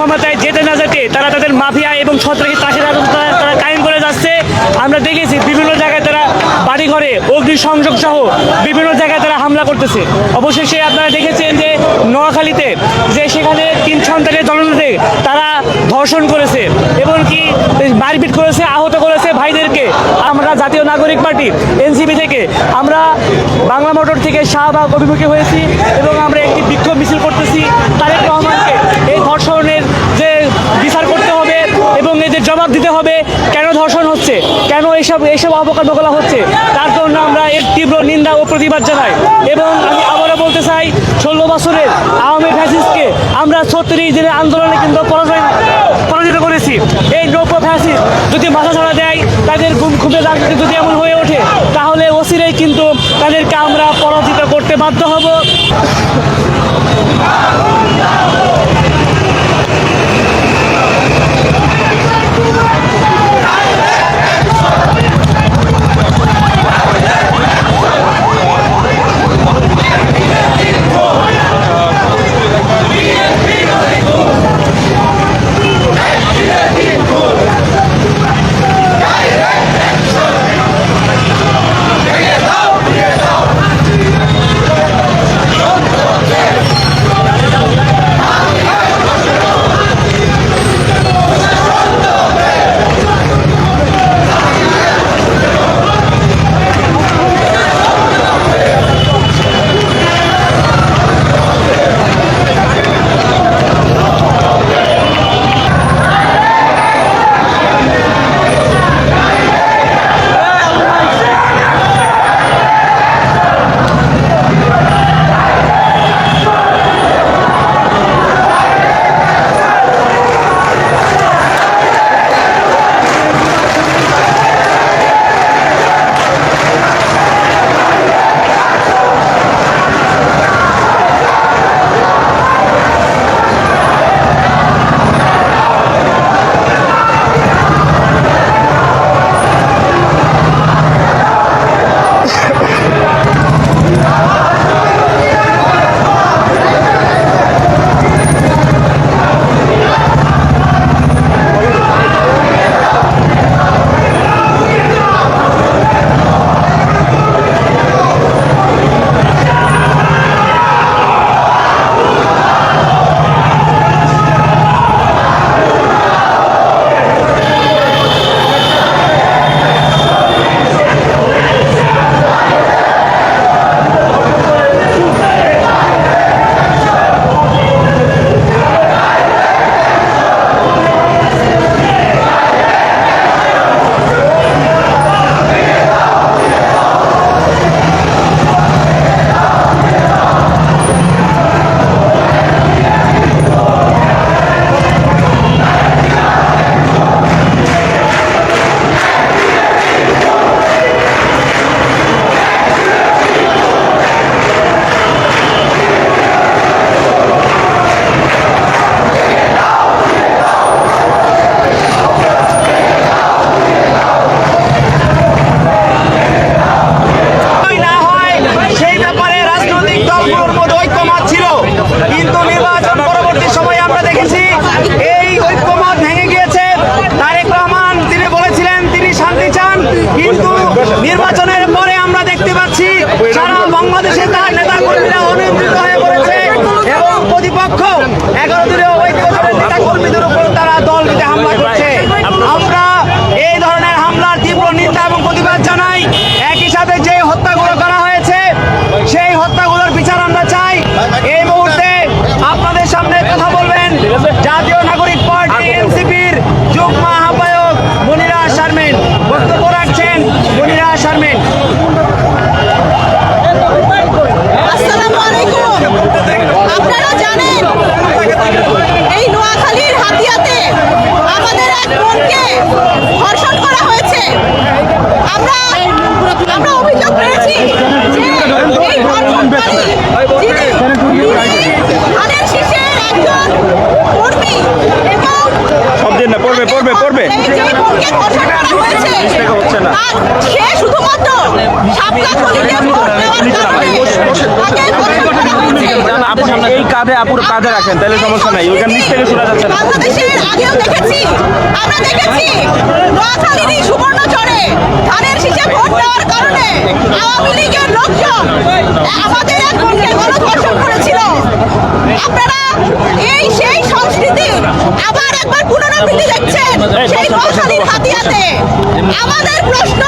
ক্ষমতায় যেতে না যেতে তারা তাদের মাফিয়া এবং সন্ত্রাসী তাসের তারা কায়েম করে যাচ্ছে। আমরা দেখেছি বিভিন্ন জায়গায় তারা বাড়িঘরে অগ্নিসংযোগ সহ বিভিন্ন জায়গায় তারা হামলা করতেছে। অবশেষে আপনারা দেখেছেন যে নোয়াখালীতে যে সেখানে 3 সন্তানের জননীতে তারা ধর্ষণ করেছে এবং কি মারপিট করেছে, আহত করেছে ভাইদেরকে। আমরা জাতীয় নাগরিক পার্টি এনসিপি থেকে আমরা বাংলা মোটর থেকে শাহবাগ অভিমুখী হয়েছি এবং আমরা একটি বিক্ষোভ মিছিল করতেছি। তারেক রহমানকে এই ধর্ষণের যে বিচার করতে হবে এবং এদের জবাব দিতে হবে। কেন ধর্ষণ হচ্ছে, কেন এইসব অবকাঠামো হচ্ছে, তার জন্য আমরা এর তীব্র নিন্দা ও প্রতিবাদ জানাই। এবং আমি আবারও বলতে চাই, 16 বছরের আওয়ামী ফ্যাসিস্টকে আমরা 36 দিনের আন্দোলনে কিন্তু পরাজিত করেছি। এই নব্য ফ্যাসিস্ট যদি মাথা ছাড়া দেয়, তাদের খুবই রাজনীতি যদি এমন হয়ে ওঠে, তাহলে অচিরেই কিন্তু তাদেরকে আমরা পরাজিত করতে বাধ্য হব। নির্বাচনের পরে আমরা দেখতে পাচ্ছি সারা বাংলাদেশে তার নেতা কর্মীরা অনিয়ন্ত্রিত হয়ে পড়েছে এবং প্রতিপক্ষ 11 দলীয় ঐক্য দলের নেতা কর্মীদের উপর তারা দল বেঁধে হামলা করছে। আমরা এই ধরনের হামলার তীব্র নিন্দা এবং প্রতিবাদ জানাই। একই সাথে যে হত্যাগুলো করা হয়েছে সেই হত্যাগুলোর বিচার আমরা চাই। এই মুহূর্তে আপনাদের সামনে কথা বলবেন জাতীয় নাগরিক পার্টি এনসিপির যুগ্ম আহ্বায়ক মনিরা শারমিন। বক্তব্য রাখছেন মনিরা শারমিন। আসসালামু আলাইকুম। আপনারা জানেন এই নোয়াখালীর হাতিয়াতে আমাদের এক বোনকে ধর্ষণ করা হয়েছে। আমরা অভিযোগ পেয়েছি যে এই ধর্ষণকারী যিনি ধানের শীষের একজন কর্মী এবং পড়বে এই যে বোনকে ধর্ষণ করা হয়েছে আর সে শুধুমাত্র শাপলা কলিতে ভোট দেওয়ার কারণে তাকে ধর্ষণ করা হয়েছে। এই কাঁধে আপুর কাঁধে রাখেন, তাহলে সমস্যা নাই, ওইখানে নিচ থেকে শোনা যাচ্ছে না। বাংলাদেশের আগেও দেখেছি, আমরা দেখেছি নোয়াখালীর সুবর্ণচরে ধানের শীষে ভোট দেওয়ার কারণে আওয়ামী লীগের লোকজন আমাদের এক বোনকে গণধর্ষণ করেছিল। আপনারা সেই সংস্কৃতি আবার একবার পুনরাবৃত্তি দেখছেন সেই নোয়াখালীর হাতিয়াতে। আমাদের প্রশ্ন,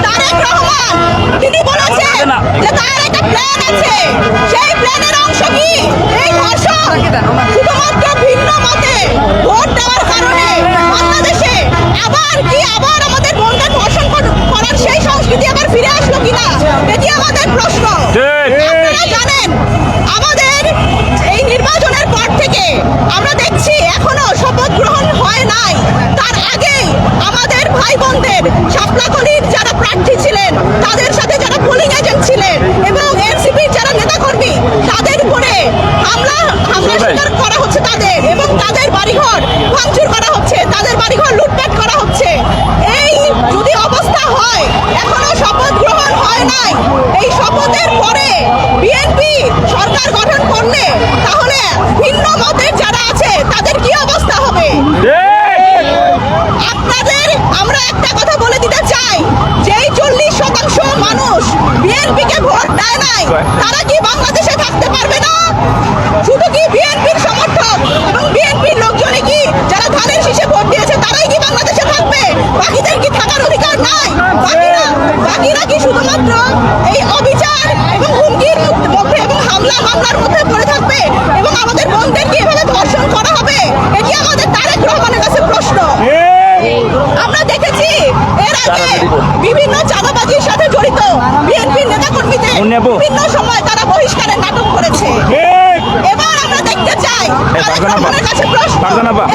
তারেক রহমান তিনি বলেছেন যে তার একটা প্ল্যান আছে, সেই প্ল্যানের অংশ কি এই ধর্ষণ? শুধুমাত্র ভিন্ন মতে ভোট দেওয়ার কারণে বাংলাদেশে আবার আমাদের বোনকে ধর্ষণ করার সেই সংস্কৃতি আবার ফিরে আসলো কিনা, এটি আমাদের প্রশ্ন। আপনারা জানেন আমাদের এই নির্বাচনের পর থেকে আমরা দেখছি এখনো শপথ গ্রহণ হয় নাই, তার আগেই আমাদের ভাই বোনদের শাপলাকলির যারা প্রার্থী ছিলেন, তাদের সাথে যারা পোলিং এজেন্ট ছিলেন এবং এনসিপির যারা নেতাকর্মী, তাদের উপরে হামলা শিকার করা হচ্ছে তাদের, এবং তাদের বাড়িঘর ভাঙচুর করা হচ্ছে, তাদের বাড়িঘর লুটপাট করা হচ্ছে। এই যদি অবস্থা হয়, এখনো শপথ গ্রহণ হয় নাই, এই শপথের পরে বিএনপি সরকার গঠন করলে তাহলে ভিন্ন মতের যারা আছে তাদের কি অবস্থা হবে? আপনাদের আমরা একটা কথা বলে দিতে চাই, যেই 40% মানুষ বিএনপিকে ভোট দেয় নাই, তারা কি বাংলাদেশে থাকতে পারবে না? শুধু কি বিএনপির সমর্থক এবং বিএনপির লোকজনই কি যারা ধানের শীষে ভোট দিয়েছে তারাই কি বাংলাদেশে থাকবে? বাকিদের কি থাকার অধিকার নাই? বাকিরা কি শুধুমাত্র এই অবিচার এবং হুমকির মধ্যে এবং মামলার মধ্যে পড়ে থাকবে এবং আমাদের বোনদেরকে এভাবে ধর্ষণ করা হবে? এটি আমাদের তারেক রহমানের কাছে প্রশ্ন। আমরা দেখেছি এর আগে বিভিন্ন চাঁদাবাজির সাথে জড়িত বিএনপির নেতাকর্মীদের বিভিন্ন সময় তারা বহিষ্কারের নাটক করেছে। এবার আমরা দেখতে চাই তারেক রহমানের কাছে প্রশ্ন,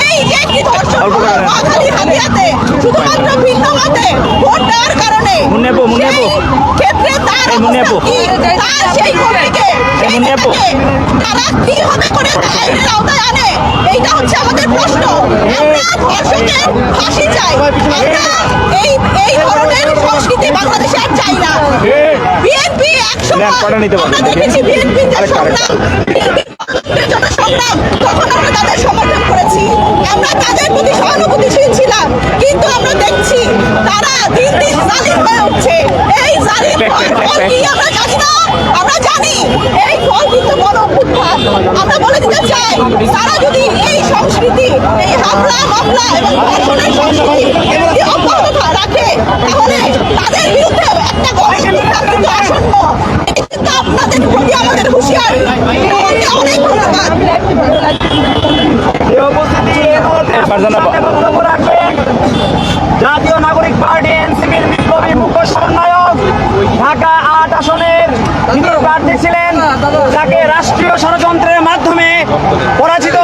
এই যে একটি ধর্ষণ নোয়াখালীর হাতিয়াতে শুধুমাত্র ভিন্ন মতে ভোট দেওয়ার কারণে সেই ক্ষেত্রে তার অবস্থা কি? তার সেই কর্মীকে তারা কিভাবে করে আইনের আওতায় আনে? এইটা হচ্ছে আমাদের প্রশ্ন। আমরা ধর্ষকের ফাঁসি চাই, আমরা এই ধরনের সংস্কৃতি বাংলাদেশে আর চাই না। বিএনপি একসময় আমরা দেখেছি বিএনপির যে সংগ্রাম, তখন আমরা তাদের সমর্থন করেছি, আমরা তাদের প্রতি সহানুভূতিশীল ছিলাম, কিন্তু আমরা দেখছি তারা দিন দিন জালিম হয়ে উঠছে। এই জালিম ফল কি আমরা জানি না? আমরা জানি এই ফল কিন্তু বড় অভ্যুত্থান। আমরা বলে দিতে চাই, তারা যদি এই সংস্কৃতি, এই হামলা মামলা এবং ধর্ষণের সংস্কৃতি যদি অব্যাহত রাখে, তাহলে তাদের বিরুদ্ধে একটা গণঅভ্যুত্থান কিন্তু আসন্ন। কিন্তু আপনাদের প্রতি আমাদের হুঁশিয়ারি। অনেক ধন্যবাদ। জাতীয় নাগরিক পার্টি এনসিপির বিপ্লবী মুখ্য সমন্বয়ক, ঢাকা ৮ আসনের তিনি প্রার্থী ছিলেন, যাকে রাষ্ট্রীয় ষড়যন্ত্রের মাধ্যমে পরাজিত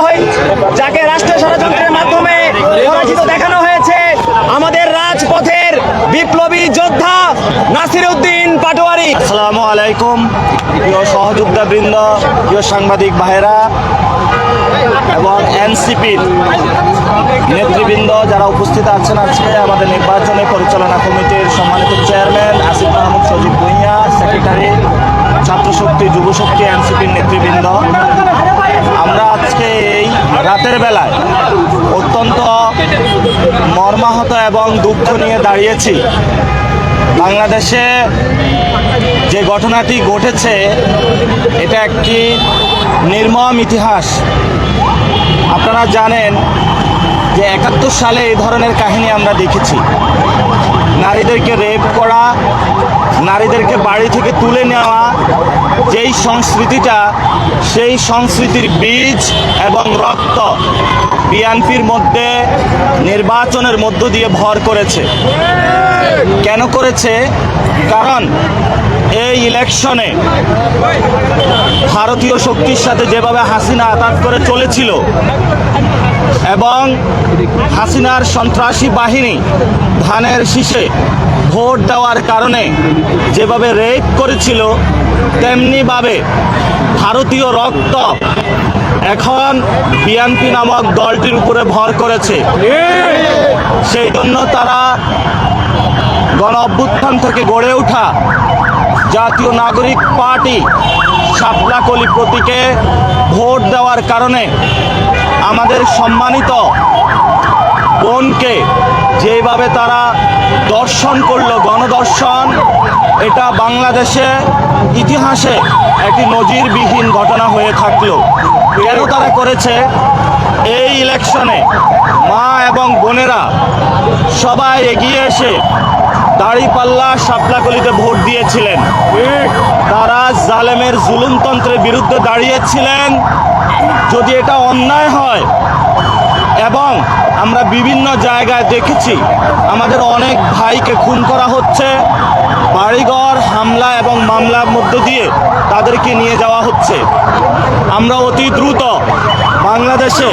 দেখানো হয়েছে আমাদের রাজপথের বিপ্লবী যোদ্ধা নাসিরউদ্দিন পাটোয়ারি। আসসালামু আলাইকুম প্রিয় সহযোদ্ধাবৃন্দ, প্রিয় সাংবাদিক ভাইরা এবং এনসিপির নেতৃবৃন্দ যারা উপস্থিত আছেন আজকে আমাদের নির্বাচনী পরিচালনা কমিটির সম্মানিত চেয়ারম্যান আসিফ মাহমুদ সজীব ভূঁইয়া, সেক্রেটারি ছাত্রশক্তি যুবশক্তি এনসিপির নেতৃবৃন্দ, আমরা আজকে এই রাতের বেলায় অত্যন্ত মর্মাহত এবং দুঃখ নিয়ে দাঁড়িয়েছি। বাংলাদেশে যে ঘটনাটি ঘটেছে এটা একটি নির্মম ইতিহাস। আপনারা জানেন যে ৭১ সালে এই ধরনের কাহিনী আমরা দেখেছি। নারীদেরকে রেপ করা, নারীদেরকে বাড়ি থেকে তুলে নেওয়া, যেই সংস্কৃতিটা, সেই সংস্কৃতির বীজ এবং রক্ত বিএনপির মধ্যে নির্বাচনের মধ্য দিয়ে ভর করেছে। কেন করেছে? কারণ এই ইলেকশনে ভারতীয় শক্তির সাথে যেভাবে হাসিনা আঘাত করে চলেছিল এবং হাসিনার সন্ত্রাসী বাহিনী ধানের শীষে ভোট দেওয়ার কারণে যেভাবে রেপ করেছিল, তেমনিভাবে ভারতীয় রক্ত এখন বিএনপি নামক দলটির উপরে ভর করেছে। সেই জন্য তারা গণ অভ্যুত্থান থেকে গড়ে ওঠা জাতীয় নাগরিক পার্টি শাপলাকলি প্রতীকে ভোট দেওয়ার কারণে আমাদের সম্মানিত বোনকে যেভাবে তারা দর্শন করলো, গণদর্শন, এটা বাংলাদেশে ইতিহাসে একটি নজিরবিহীন ঘটনা হয়ে থাকলো। কেন তারা করেছে? এই ইলেকশনে মা এবং বোনেরা সবাই এগিয়ে এসে দাঁড়িপাল্লা শাপলাকলিতে ভোট দিয়েছিলেন। তারা জালেমের জুলুমতন্ত্রের বিরুদ্ধে দাঁড়িয়েছিলেন। যদি এটা অন্যায় হয়, এবং আমরা বিভিন্ন জায়গায় দেখেছি আমাদের অনেক ভাইকে খুন করা হচ্ছে, বাড়িঘর হামলা এবং মামলার মধ্য দিয়ে তাদেরকে নিয়ে যাওয়া হচ্ছে। আমরা অতি দ্রুত বাংলাদেশে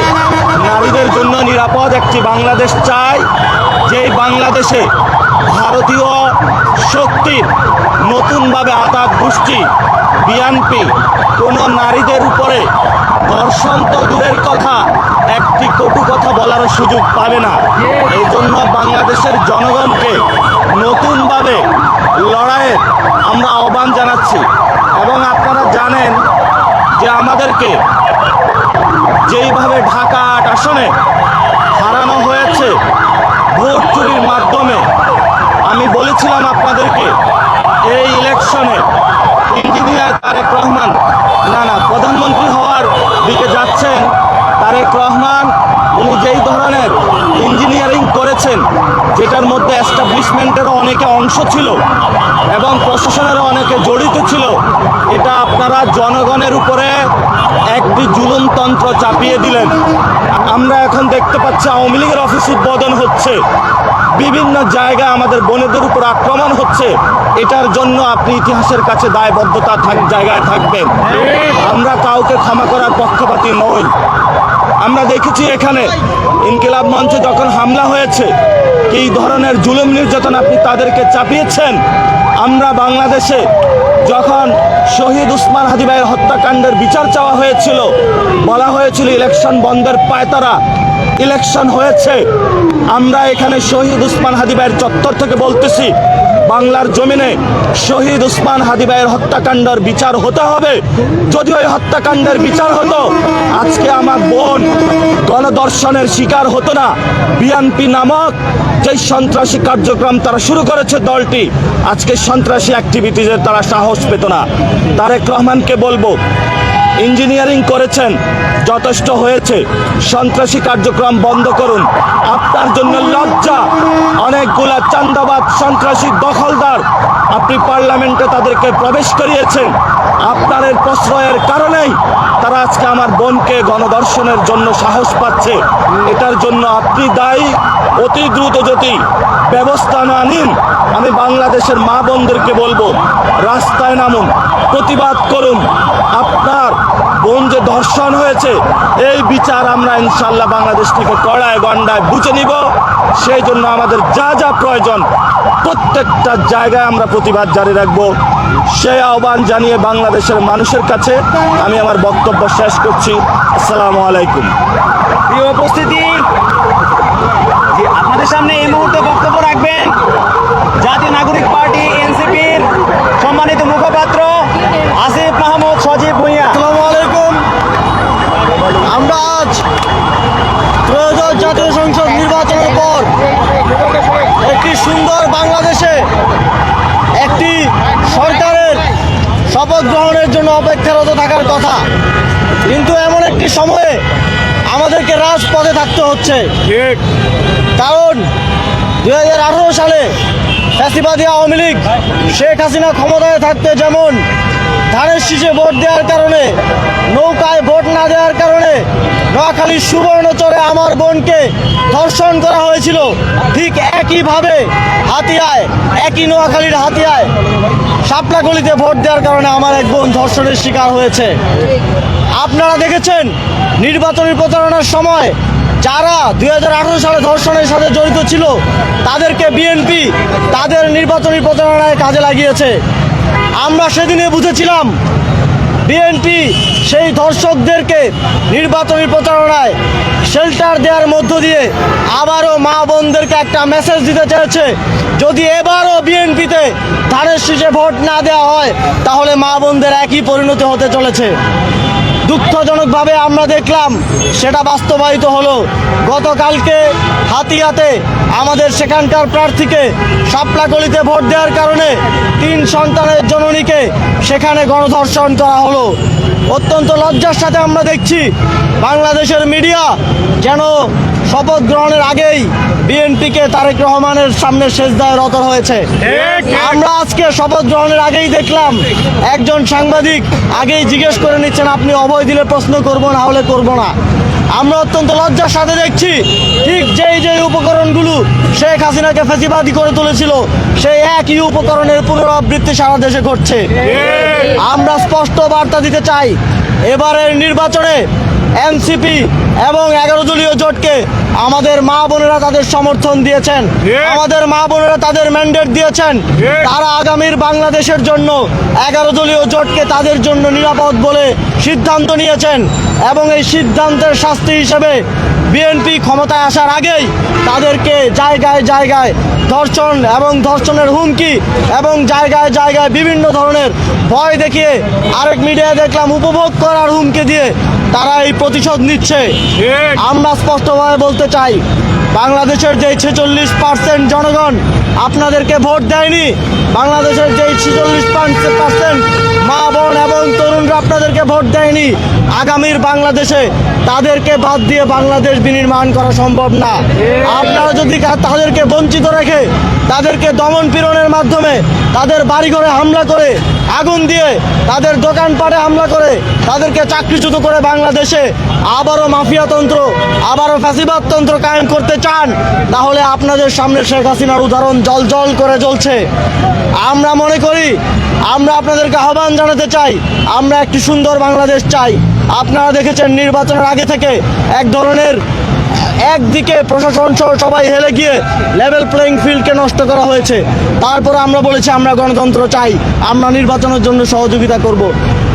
নারীদের জন্য নিরাপদ একটি বাংলাদেশ চাই, যেই বাংলাদেশে ভারতীয় শক্তির নতুনভাবে আঘাত গোষ্ঠী বিএনপি কোনো নারীদের উপরে ধর্ষণ তো দূরের কথা, একটি কটু কথা বলারও সুযোগ পাবে না। এই জন্য বাংলাদেশের জনগণকে নতুনভাবে লড়াইয়ের আমরা আহ্বান জানাচ্ছি। এবং আপনারা জানেন যে আমাদেরকে যেইভাবে ঢাকা ৮ আসনে হারানো হয়েছে ভোট চুরির মাধ্যমে, আমি বলেছিলাম আপনাদেরকে এই ইলেকশনে ইঞ্জিনিয়ার তারেক রহমান প্রধানমন্ত্রী হওয়ার দিকে যাচ্ছেন। তারেক রহমান উনি যেই ধরনের ইঞ্জিনিয়ারিং করেছেন, যেটার মধ্যে এস্টাবলিশমেন্টেরও অনেকে অংশ ছিল এবং প্রশাসনেরও অনেকে জড়িত ছিল, এটা আপনারা জনগণের উপরে একটি জুলুমতন্ত্র চাপিয়ে দিলেন। আমরা এখন দেখতে পাচ্ছি আওয়ামী লীগের অফিস উদ্বোধন হচ্ছে, বিভিন্ন জায়গায় আমাদের বোনেদের উপর আক্রমণ হচ্ছে। এটার জন্য আপনি ইতিহাসের কাছে দায়বদ্ধতা জায়গায় থাকবেন। আমরা কাউকে ক্ষমা করার পক্ষপাতী নই। আমরা দেখেছি এখানে ইনকিলাব মঞ্চে যখন হামলা হয়েছে, এই ধরনের জুলুম নির্যাতন আপনি তাদেরকে চাপিয়েছেন। আমরা বাংলাদেশে যখন শহীদ উসমান হাদি ভাইয়ের হত্যাকাণ্ডের বিচার চাওয়া হয়েছিল, বলা হয়েছিল ইলেকশন বন্ধের পায়তারা, ইলেকশন হয়েছে। আমরা এখানে শহীদ উসমান হাদি ভাইয়ের চত্বর থেকে বলতেছি, বাংলার জমিনে শহীদ উসমান হাদি ভাইয়ের হত্যাকাণ্ডের বিচার হতে হবে। যদি ওই হত্যাকাণ্ডের বিচার হতো, আজকে আমার বোন গণদর্শনের শিকার হতো না। বিএনপি নামক যে সন্ত্রাসী কার্যক্রম তারা শুরু করেছে দলটি, আজকে সন্ত্রাসী অ্যাক্টিভিটিজের তারা সাহস পেত না। তারেক রহমানকে বলবো, ইঞ্জিনিয়ারিং করেছেন, যথেষ্ট হয়েছে, সন্ত্রাসী কার্যক্রম বন্ধ করুন। আপনার জন্য লজ্জা, অনেকগুলা চান্দাবাদ সন্ত্রাসী দখলদার আপনি পার্লামেন্টে তাদেরকে প্রবেশ করিয়েছেন। আপনার এর প্রশ্রয়ের কারণেই তারা আজকে আমার বোনকে গণদর্শনের জন্য সাহস পাচ্ছে। এটার জন্য আপনি দায়ী। অতি দ্রুত যদি ব্যবস্থা না নিন, আমি বাংলাদেশের মা বোনদেরকে বলবো, রাস্তায় নামুন, প্রতিবাদ করুন। আপনার বোন যে ধর্ষণ হয়েছে, এই বিচার আমরা ইনশাল্লাহ বাংলাদেশ থেকে কড়ায় গন্ডায় বুঝে নিব। সেই জন্য আমাদের যা যা প্রয়োজন প্রত্যেকটা জায়গায় আমরা প্রতিবাদ জারি রাখবো। সেই আহ্বান জানিয়ে বাংলাদেশের মানুষের কাছে আমি আমার বক্তব্য শেষ করছি। আসসালামু আলাইকুম। প্রিয় উপস্থিতি, আপনাদের সামনে এই মুহূর্তে বক্তব্য রাখবেন জাতীয় নাগরিক পার্টি এনসিপির সম্মানিত মুখপাত্র আসিফ মাহমুদ সজীব ভূঁইয়া। আসসালামু আলাইকুম। আমরা আজ ত্রয়োদশ জাতীয় সংসদ নির্বাচনের পর একটি সুন্দর বাংলাদেশে একটি সরকারের শপথ গ্রহণের জন্য অপেক্ষারত থাকার কথা, কিন্তু এমন একটি সময়ে আমাদেরকে রাজপথে থাকতে হচ্ছে। কারণ 2018 সালে ফ্যাসিবাদী আওয়ামী লীগ শেখ হাসিনা ক্ষমতায় থাকতে যেমন ধানের শীষে ভোট দেওয়ার কারণে, নৌকায় ভোট না দেওয়ার কারণে নোয়াখালীর সুবর্ণচরে আমার বোনকে ধর্ষণ করা হয়েছিল, ঠিক একইভাবে হাতিয়ায়, একই নোয়াখালীর হাতিয়ায় শাপলাকলিতে ভোট দেওয়ার কারণে আমার এক বোন ধর্ষণের শিকার হয়েছে। আপনারা দেখেছেন নির্বাচনী প্রচারণার সময় যারা 2018 সালে ধর্ষণের সাথে জড়িত ছিল তাদেরকে বিএনপি তাদের নির্বাচনী প্রচারণায় কাজে লাগিয়েছে। আমরা সেদিনে বুঝেছিলাম বিএনপি সেই ধর্ষকদেরকে নির্বাচনী প্রচারণায় শেল্টার দেওয়ার মধ্য দিয়ে আবারও মা বোনদেরকে একটা মেসেজ দিতে চেয়েছে, যদি এবারও বিএনপিতে ধানের শীষে ভোট না দেওয়া হয় তাহলে মা বোনদের একই পরিণতি হতে চলেছে। দুঃখজনকভাবে আমরা দেখলাম সেটা বাস্তবায়িত হলো। গতকালকে হাতিয়াতে আমাদের সেখানকার প্রার্থীকে শাপলাকলিতে ভোট দেওয়ার কারণে 3 সন্তানের জননীকে সেখানে গণধর্ষণ করা হলো। অত্যন্ত লজ্জার সাথে আমরা দেখছি বাংলাদেশের মিডিয়া যেন শপথ গ্রহণের আগেই বিএনপিকে তারেক রহমানের সামনে সেজদায় রত হয়েছে। আমরা আজকে শপথ গ্রহণের আগেই দেখলাম একজন সাংবাদিক আগেই জিজ্ঞেস করে নিচ্ছেন, আপনি অভয় দিলে প্রশ্ন করব, না হলে করব না। আমরা অত্যন্ত লজ্জার সাথে দেখছি ঠিক যেই উপকরণগুলো শেখ হাসিনাকে ফ্যাসিবাদী করে তুলেছিল সেই একই উপকরণের পুনরাবৃত্তি সারা দেশে ঘটছে। আমরা স্পষ্ট বার্তা দিতে চাই, এবারের নির্বাচনে এনসিপি এবং 11 দলীয় জোটকে আমাদের মা বোনেরা তাদের সমর্থন দিয়েছেন, আমাদের মা বোনেরা তাদের ম্যান্ডেট দিয়েছেন। তারা আগামীর বাংলাদেশের জন্য 11 দলীয় জোটকে তাদের জন্য নিরাপদ বলে সিদ্ধান্ত নিয়েছেন এবং এই সিদ্ধান্তের শাস্তি হিসেবে বিএনপি ক্ষমতায় আসার আগেই তাদেরকে জায়গায় জায়গায় ধর্ষণ এবং ধর্ষণের হুমকি এবং জায়গায় জায়গায় বিভিন্ন ধরনের ভয় দেখিয়ে, আরেক মিডিয়ায় দেখলাম উপভোগ করার হুমকি দিয়ে তারা এই প্রতিশোধ নিচ্ছে। আমরা স্পষ্টভাবে বলতে চাই, বাংলাদেশের যেই 46% জনগণ আপনাদেরকে ভোট দেয়নি, বাংলাদেশের যেই 46% মা বোন এবং তরুণরা আপনাদেরকে ভোট দেয়নি, আগামীর বাংলাদেশে তাদেরকে বাদ দিয়ে বাংলাদেশ বিনির্মাণ করা সম্ভব না। আপনারা যদি তাদেরকে বঞ্চিত রেখে, তাদেরকে দমন পীড়নের মাধ্যমে তাদের বাড়িঘরে হামলা করে, আগুন দিয়ে তাদের দোকানপাটে হামলা করে, তাদেরকে চাকরিচ্যুত করে বাংলাদেশে আবারও মাফিয়াতন্ত্র, আবারও ফ্যাসিবাদতন্ত্র কায়েম করতে চান, তাহলে আপনাদের সামনে শেখ হাসিনার উদাহরণ জল করে জ্বলছে। আমরা মনে করি, আমরা আপনাদেরকে আহ্বান জানাতে চাই, আমরা একটি সুন্দর বাংলাদেশ চাই। আপনারা দেখেছেন নির্বাচনের আগে থেকে এক ধরনের একদিকে প্রশাসন সহ সবাই হেলে গিয়ে লেভেল প্লেইং ফিল্ডকে নষ্ট করা হয়েছে। তারপরে আমরা বলেছি আমরা গণতন্ত্র চাই, আমরা নির্বাচনের জন্য সহযোগিতা করব।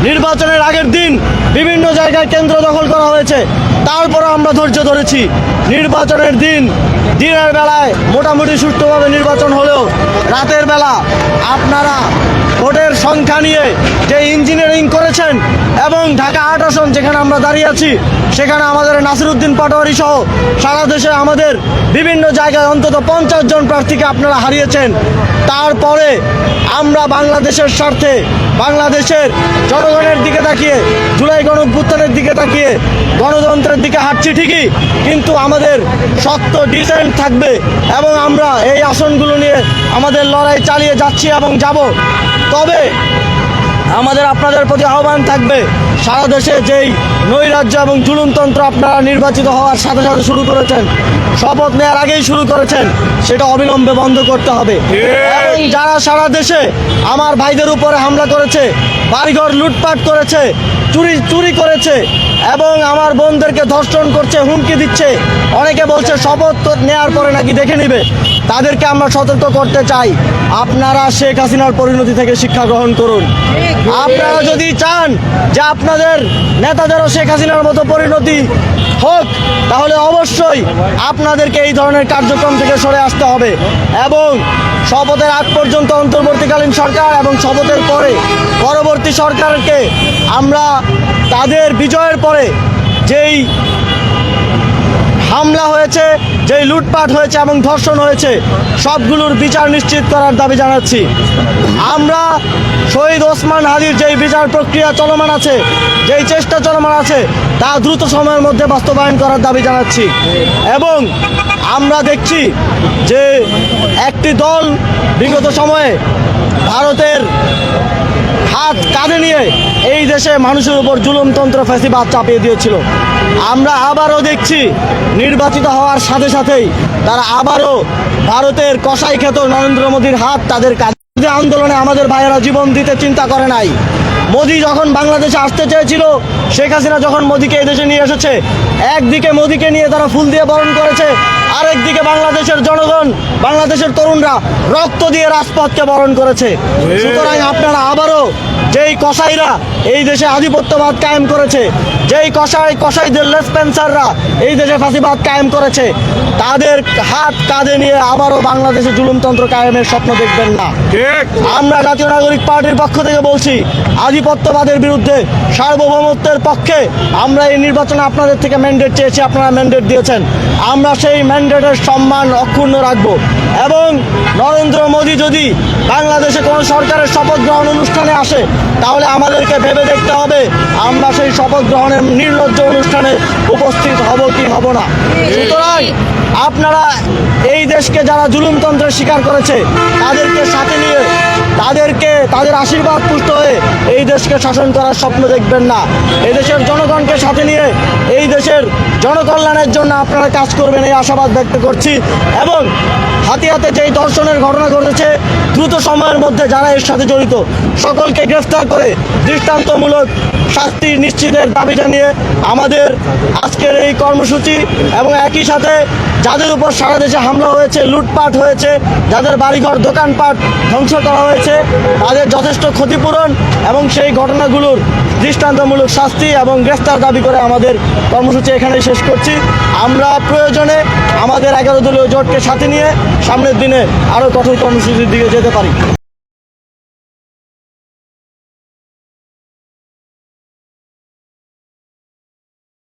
নির্বাচনের আগের দিন বিভিন্ন জায়গায় কেন্দ্র দখল করা হয়েছে, তারপরে আমরা ধৈর্য ধরেছি। নির্বাচনের দিনের বেলায় মোটামুটি সুষ্ঠুভাবে নির্বাচন হলেও রাতের বেলা আপনারা ভোটের সংখ্যা নিয়ে যে ইঞ্জিনিয়ারিং করেছেন এবং ঢাকা 8 আসন যেখানে আমরা দাঁড়িয়ে আছি সেখানে আমাদের নাসিরউদ্দিন পাটোয়ারি সহ সারা দেশে আমাদের বিভিন্ন জায়গায় অন্তত 50 জন প্রার্থীকে আপনারা হারিয়েছেন। তারপরে আমরা বাংলাদেশের স্বার্থে, বাংলাদেশের জনগণের দিকে তাকিয়ে, জুলাই গণঅভ্যুত্থানের দিকে তাকিয়ে গণতন্ত্রের দিকে হাঁটছি ঠিকই, কিন্তু আমাদের শক্ত ডিসেন্ট থাকবে এবং আমরা এই আসনগুলো নিয়ে আমাদের লড়াই চালিয়ে যাচ্ছি এবং যাব। তবে আমাদের আপনাদের প্রতি আহ্বান থাকবে, সারা দেশে যেই নৈরাজ্য এবং জুলুমতন্ত্র আপনারা নির্বাচিত হওয়ার সাথে সাথে শুরু করেছেন, শপথ নেওয়ার আগেই শুরু করেছেন, সেটা অবিলম্বে বন্ধ করতে হবে। এবং যারা সারা দেশে আমার ভাইদের উপরে হামলা করেছে, বাড়িঘর লুটপাট করেছে, চুরি করেছে এবং আমার বোনদেরকে ধর্ষণ করছে, হুমকি দিচ্ছে, অনেকে বলছে শপথ নেওয়ার পরে নাকি দেখে নিবে, তাদেরকে আমরা সতর্ক করতে চাই, আপনারা শেখ হাসিনার পরিণতি থেকে শিক্ষা গ্রহণ করুন। আপনারা যদি চান যে আপনাদের নেতাদেরও শেখ হাসিনার মতো পরিণতি হোক, তাহলে অবশ্যই আপনাদেরকে এই ধরনের কার্যক্রম থেকে সরে আসতে হবে এবং শপথের আগ পর্যন্ত অন্তর্বর্তীকালীন সরকার এবং শপথের পরে পরবর্তী সরকারকে আমরা তাদের বিজয়ের পরে যেই হামলা হয়েছে, যেই লুটপাট হয়েছে এবং ধর্ষণ হয়েছে, সবগুলোর বিচার নিশ্চিত করার দাবি জানাচ্ছি। আমরা শহীদ ওসমান হাদির যেই বিচার প্রক্রিয়া চলমান আছে, যেই চেষ্টা চলমান আছে, তা দ্রুত সময়ের মধ্যে বাস্তবায়ন করার দাবি জানাচ্ছি। এবং আমরা দেখছি যে একটি দল বিগত সময়ে ভারতের হাত কাঁধে নিয়ে এই দেশে মানুষের উপর জুলুমতন্ত্র ফ্যাসিবাদ চাপিয়ে দিয়েছিল। আমরা আবারও দেখছি নির্বাচিত হওয়ার সাথে সাথেই তারা আবারও ভারতের কসাই খ্যাত নরেন্দ্র মোদীর হাত তাদের কাঁধে। আন্দোলনে আমাদের ভাইয়েরা জীবন দিতে চিন্তা করে নাই, মোদি যখন বাংলাদেশে আসতে চেয়েছিল, শেখ হাসিনা যখন মোদিকে এদেশে নিয়ে এসেছে, একদিকে মোদিকে নিয়ে তারা ফুল দিয়ে বরণ করেছে, আরেকদিকে বাংলাদেশের জনগণ, বাংলাদেশের তরুণরা রক্ত দিয়ে রাজপথকে বরণ করেছে। সুতরাং আপনারা আবারও যেই কসাইরা এই দেশে আধিপত্যবাদ কায়েম করেছে, যেই কসাইদের লেসপেন্সাররা এই দেশে ফাঁসিবাদ কায়েম করেছে, তাদের হাত কাঁধে নিয়ে আবারও বাংলাদেশে জুলুমতন্ত্র কায়েমের স্বপ্ন দেখবেন না। আমরা জাতীয় নাগরিক পার্টির পক্ষ থেকে বলছি, আধিপত্যবাদের বিরুদ্ধে, সার্বভৌমত্বের পক্ষে আমরা এই নির্বাচনে আপনাদের থেকে ম্যান্ডেট চেয়েছি, আপনারা ম্যান্ডেট দিয়েছেন। আমরা সেই ম্যান্ডেটের সম্মান অক্ষুণ্ণ রাখব এবং নরেন্দ্র মোদী যদি বাংলাদেশে কোনো সরকারের শপথ গ্রহণ অনুষ্ঠানে আসে, তাহলে আমাদেরকে ভেবে দেখতে হবে আমরা সেই শপথ গ্রহণের নির্লজ্জ অনুষ্ঠানে উপস্থিত হব কি হব না। সুতরাং আপনারা এই দেশকে যারা জুলুমতন্ত্রের শিকার করেছে তাদেরকে সাথে নিয়ে, তাদের আশীর্বাদ পুষ্ট হয়ে এই দেশকে শাসন করার স্বপ্ন দেখবেন না। এই দেশের জনগণকে সাথে নিয়ে এই দেশের জনকল্যাণের জন্য আপনারা কাজ করবেন এই আশাবাদ ব্যক্ত করছি। এবং হাতে হাতে যেই ধর্ষণের ঘটনা ঘটেছে, দ্রুত সময়ের মধ্যে যারা এর সাথে জড়িত সকলকে গ্রেফতার করে দৃষ্টান্তমূলক শাস্তি নিশ্চিতের দাবি জানিয়ে আমাদের আজকের এই কর্মসূচি। এবং একই সাথে যাদের উপর সারা দেশে হামলা হয়েছে, লুটপাট হয়েছে, যাদের বাড়িঘর দোকানপাট ধ্বংস করা হয়েছে, তাদের যথেষ্ট ক্ষতিপূরণ এবং সেই ঘটনাগুলোর দৃষ্টান্তমূলক শাস্তি এবং গ্রেফতার দাবি করে আমাদের কর্মসূচি এখানেই শেষ করছি। আমরা প্রয়োজনে আমাদের 11 দলীয় জোটকে সাথে নিয়ে সামনের দিনে আরও কঠোর কর্মসূচির দিকে যেতে পারি।